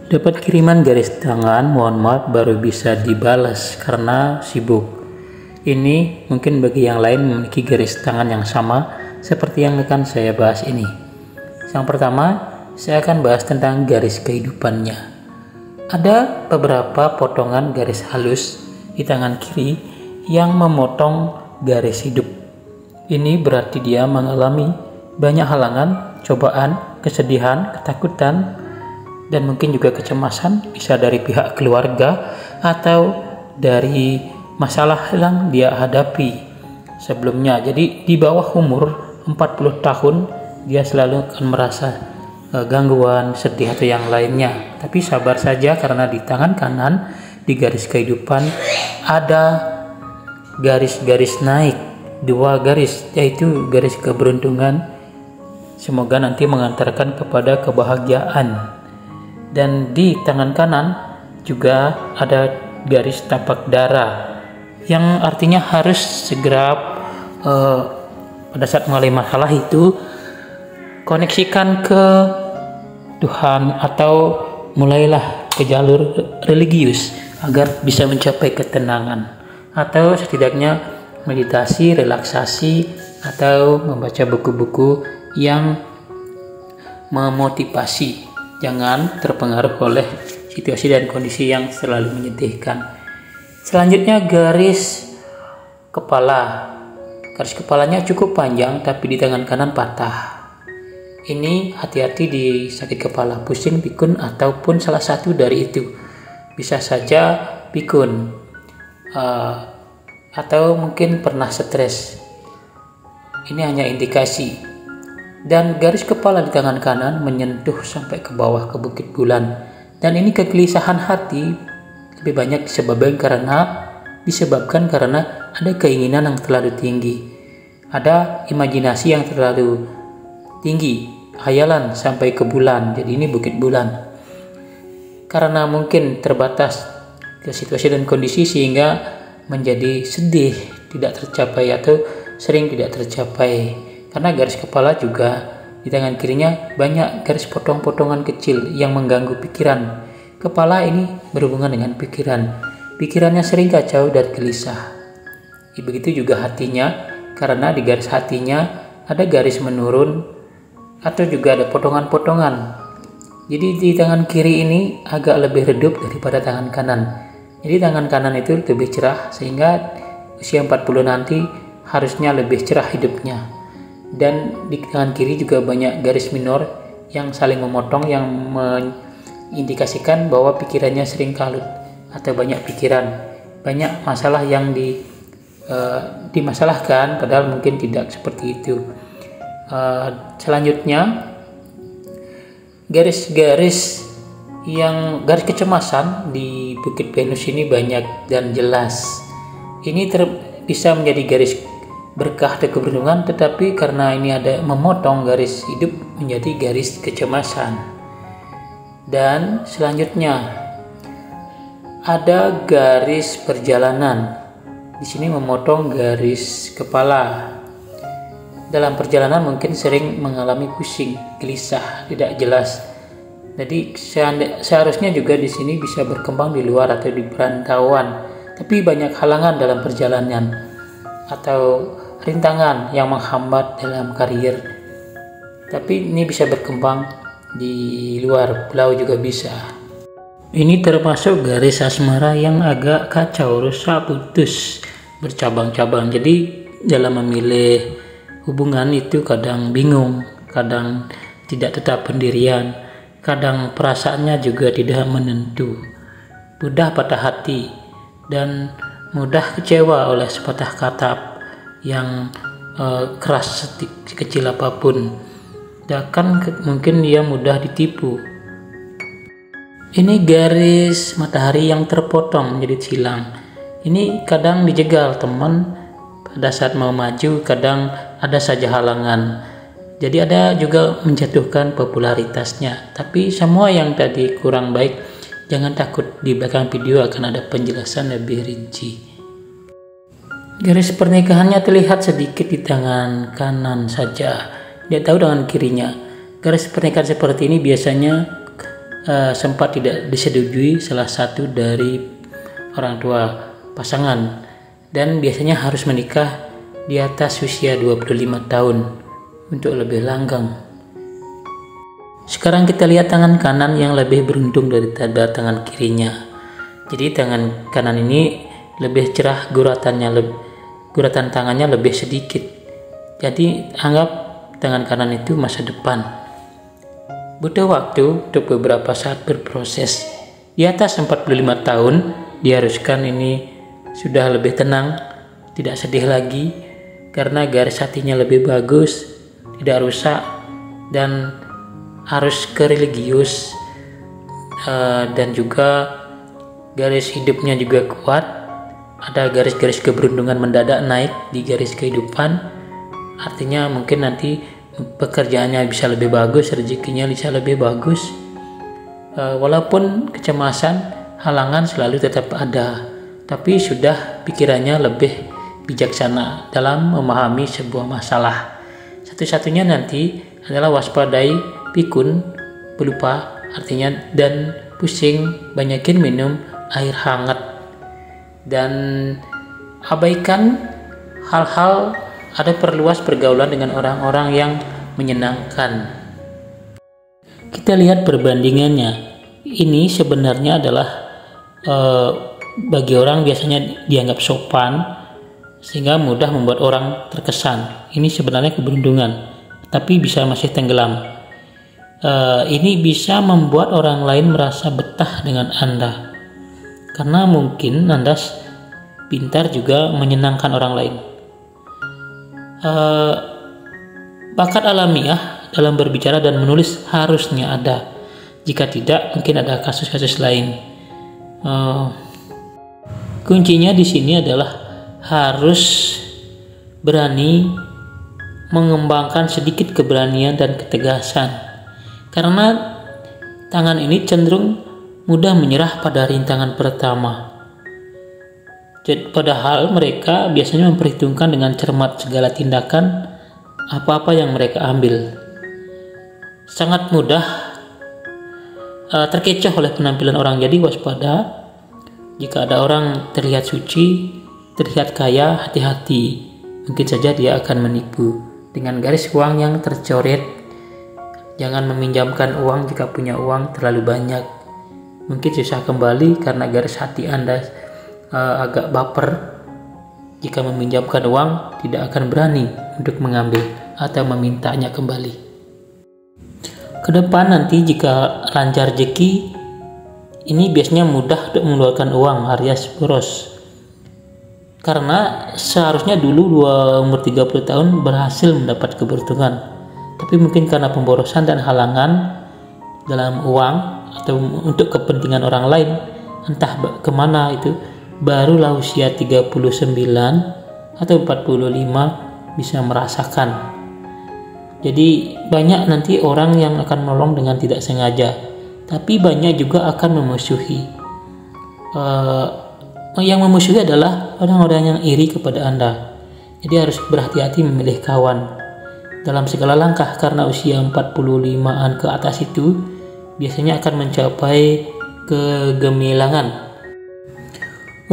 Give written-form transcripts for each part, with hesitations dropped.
Dapat kiriman garis tangan, mohon maaf baru bisa dibalas karena sibuk. Ini mungkin bagi yang lain memiliki garis tangan yang sama seperti yang akan saya bahas ini. Yang pertama, saya akan bahas tentang garis kehidupannya. Ada beberapa potongan garis halus di tangan kiri yang memotong garis hidup. Ini berarti dia mengalami banyak halangan, cobaan, kesedihan, ketakutan, dan mungkin juga kecemasan, bisa dari pihak keluarga atau dari masalah yang dia hadapi sebelumnya. Jadi di bawah umur 40 tahun dia selalu akan merasa gangguan, sedih atau yang lainnya. Tapi sabar saja karena di tangan kanan di garis kehidupan ada garis-garis naik, 2 garis, yaitu garis keberuntungan. Semoga nanti mengantarkan kepada kebahagiaan. Dan di tangan kanan juga ada garis tapak darah yang artinya harus segera pada saat mengalami masalah itu koneksikan ke Tuhan atau mulailah ke jalur religius agar bisa mencapai ketenangan, atau setidaknya meditasi, relaksasi, atau membaca buku-buku yang memotivasi. Jangan terpengaruh oleh situasi dan kondisi yang selalu menyedihkan. Selanjutnya garis kepala. Garis kepalanya cukup panjang tapi di tangan kanan patah. Ini hati-hati di sakit kepala, pusing, pikun, ataupun salah satu dari itu. Bisa saja pikun atau mungkin pernah stres. Ini hanya indikasi. Dan garis kepala di tangan kanan menyentuh sampai ke bawah ke bukit bulan. Dan ini kegelisahan hati lebih banyak disebabkan karena ada keinginan yang terlalu tinggi. Ada imajinasi yang terlalu tinggi, hayalan sampai ke bulan. Jadi ini bukit bulan. Karena mungkin terbatas ke situasi dan kondisi sehingga menjadi sedih, tidak tercapai atau sering tidak tercapai. Karena garis kepala juga di tangan kirinya banyak garis potong-potongan kecil yang mengganggu pikiran. Kepala ini berhubungan dengan pikiran. Pikirannya sering kacau dan gelisah. Begitu juga hatinya, karena di garis hatinya ada garis menurun atau juga ada potongan-potongan. Jadi di tangan kiri ini agak lebih redup daripada tangan kanan. Jadi tangan kanan itu lebih cerah sehingga usia 40 nanti harusnya lebih cerah hidupnya. Dan di tangan kiri juga banyak garis minor yang saling memotong yang mengindikasikan bahwa pikirannya sering kalut atau banyak pikiran, banyak masalah yang dimasalahkan padahal mungkin tidak seperti itu. Selanjutnya garis kecemasan di Bukit Venus ini banyak dan jelas. Ini bisa menjadi garis berkah dan keberuntungan, tetapi karena ini ada memotong garis hidup menjadi garis kecemasan. Dan selanjutnya ada garis perjalanan. Di sini memotong garis kepala. Dalam perjalanan mungkin sering mengalami pusing, gelisah, tidak jelas. Jadi seharusnya juga di sini bisa berkembang di luar atau di perantauan, tapi banyak halangan dalam perjalanan atau rintangan yang menghambat dalam karir. Tapi ini bisa berkembang di luar pulau juga bisa. Ini termasuk garis asmara yang agak kacau, rusak, putus, bercabang-cabang. Jadi dalam memilih hubungan itu kadang bingung, kadang tidak tetap pendirian, kadang perasaannya juga tidak menentu, mudah patah hati, dan mudah kecewa oleh sepatah kata yang keras sekecil apapun. Bahkan mungkin dia mudah ditipu. Ini garis matahari yang terpotong menjadi silang. Ini kadang dijegal teman pada saat mau maju, kadang ada saja halangan. Jadi ada juga menjatuhkan popularitasnya. Tapi semua yang tadi kurang baik, jangan takut, di belakang video akan ada penjelasan lebih rinci. Garis pernikahannya terlihat sedikit di tangan kanan saja, tidak tahu dengan kirinya. Garis pernikahan seperti ini biasanya sempat tidak disetujui salah satu dari orang tua pasangan, dan biasanya harus menikah di atas usia 25 tahun untuk lebih langgeng. Sekarang kita lihat tangan kanan yang lebih beruntung daripada tangan kirinya. Jadi tangan kanan ini lebih cerah, guratan tangannya lebih sedikit. Jadi anggap tangan kanan itu masa depan. Butuh waktu untuk beberapa saat berproses. Di atas 45 tahun diharuskan ini sudah lebih tenang, tidak sedih lagi karena garis hatinya lebih bagus, tidak rusak, dan harus ke religius, dan juga garis hidupnya juga kuat. Ada garis-garis keberuntungan mendadak naik di garis kehidupan, artinya mungkin nanti pekerjaannya bisa lebih bagus, rezekinya bisa lebih bagus. Walaupun kecemasan, halangan selalu tetap ada, tapi sudah pikirannya lebih bijaksana dalam memahami sebuah masalah. Satu-satunya nanti adalah waspadai pikun, pelupa artinya, dan pusing. Banyakin minum air hangat dan abaikan hal-hal, ada perluas pergaulan dengan orang-orang yang menyenangkan. Kita lihat perbandingannya. Ini sebenarnya adalah bagi orang biasanya dianggap sopan sehingga mudah membuat orang terkesan. Ini sebenarnya keberuntungan, tapi bisa masih tenggelam. Ini bisa membuat orang lain merasa betah dengan Anda, karena mungkin Anda pintar juga menyenangkan orang lain. Bakat alamiah dalam berbicara dan menulis harusnya ada. Jika tidak, mungkin ada kasus-kasus lain. Kuncinya di sini adalah harus berani mengembangkan sedikit keberanian dan ketegasan. Karena tangan ini cenderung mudah menyerah pada rintangan pertama. Padahal mereka biasanya memperhitungkan dengan cermat segala tindakan apa-apa yang mereka ambil. Sangat mudah terkecoh oleh penampilan orang. Jadi waspada. Jika ada orang terlihat suci, terlihat kaya, hati-hati. Mungkin saja dia akan menipu dengan garis uang yang tercoret. Jangan meminjamkan uang jika punya uang terlalu banyak. Mungkin susah kembali karena garis hati Anda agak baper. Jika meminjamkan uang, tidak akan berani untuk mengambil atau memintanya kembali. Kedepan nanti jika lancar rezeki, ini biasanya mudah untuk mengeluarkan uang alias boros. Karena seharusnya dulu umur 30 tahun berhasil mendapat keberuntungan. Tapi mungkin karena pemborosan dan halangan dalam uang atau untuk kepentingan orang lain, entah kemana itu, barulah usia 39 atau 45 bisa merasakan. Jadi banyak nanti orang yang akan menolong dengan tidak sengaja, tapi banyak juga akan memusuhi. Yang memusuhi adalah orang-orang yang iri kepada Anda. Jadi harus berhati-hati memilih kawan dalam segala langkah, karena usia 45-an ke atas itu biasanya akan mencapai kegemilangan.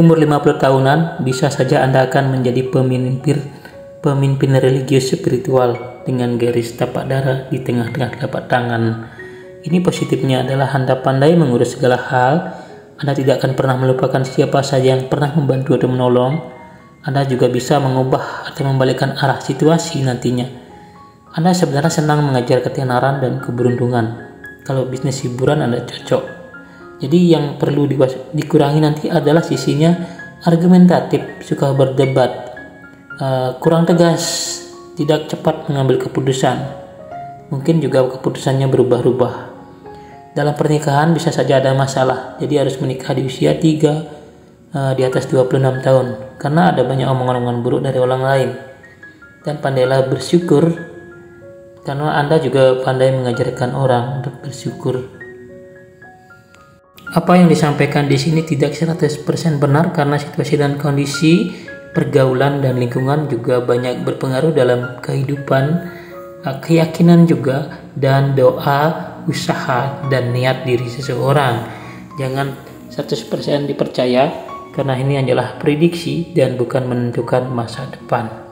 Umur 50 tahunan bisa saja Anda akan menjadi pemimpin religius spiritual dengan garis tapak darah di tengah-tengah telapak tangan. Ini positifnya adalah Anda pandai mengurus segala hal. Anda tidak akan pernah melupakan siapa saja yang pernah membantu atau menolong. Anda juga bisa mengubah atau membalikkan arah situasi nantinya. Anda sebenarnya senang mengajar ketenaran dan keberuntungan. Kalau bisnis hiburan Anda cocok. Jadi yang perlu dikurangi nanti adalah sisinya argumentatif, suka berdebat, kurang tegas, tidak cepat mengambil keputusan. Mungkin juga keputusannya berubah-ubah. Dalam pernikahan bisa saja ada masalah. Jadi harus menikah di usia 3 di atas 26 tahun. Karena ada banyak omongan-omongan buruk dari orang lain. Dan pandailah bersyukur, karena Anda juga pandai mengajarkan orang untuk bersyukur. Apa yang disampaikan di sini tidak 100% benar karena situasi dan kondisi pergaulan dan lingkungan juga banyak berpengaruh dalam kehidupan, keyakinan juga, dan doa usaha dan niat diri seseorang. Jangan 100% dipercaya karena ini adalah prediksi dan bukan menentukan masa depan.